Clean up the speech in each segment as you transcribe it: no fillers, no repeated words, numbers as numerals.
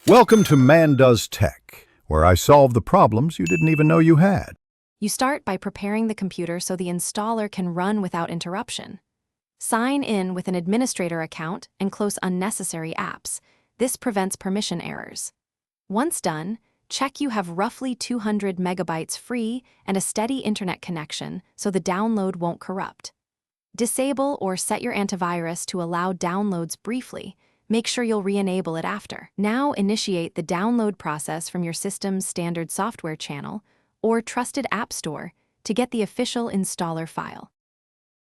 Welcome to Man Does Tech, where I solve the problems you didn't even know you had. You start by preparing the computer so the installer can run without interruption. Sign in with an administrator account and close unnecessary apps. This prevents permission errors. Once done, check you have roughly 200 megabytes free and a steady internet connection so the download won't corrupt. Disable or set your antivirus to allow downloads briefly. Make sure you'll re-enable it after. Now initiate the download process from your system's standard software channel or trusted app store to get the official installer file.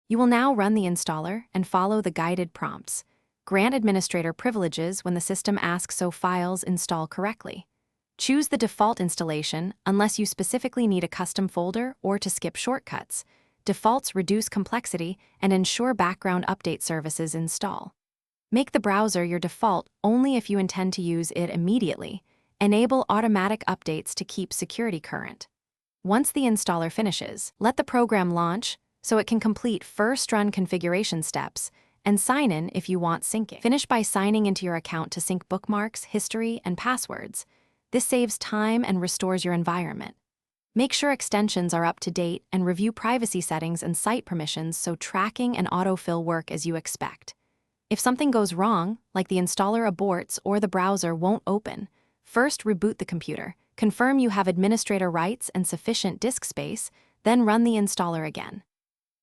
You will now run the installer and follow the guided prompts. Grant administrator privileges when the system asks so files install correctly. Choose the default installation unless you specifically need a custom folder or to skip shortcuts. Defaults reduce complexity and ensure background update services install. Make the browser your default only if you intend to use it immediately. Enable automatic updates to keep security current. Once the installer finishes, let the program launch so it can complete first-run configuration steps and sign in if you want syncing. Finish by signing into your account to sync bookmarks, history, and passwords. This saves time and restores your environment. Make sure extensions are up to date and review privacy settings and site permissions so tracking and autofill work as you expect. If something goes wrong, like the installer aborts or the browser won't open, first reboot the computer, confirm you have administrator rights and sufficient disk space, then run the installer again.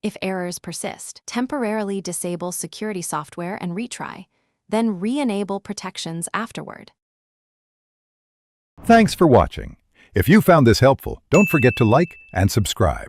If errors persist, temporarily disable security software and retry, then re-enable protections afterward. Thanks for watching. If you found this helpful, don't forget to like and subscribe.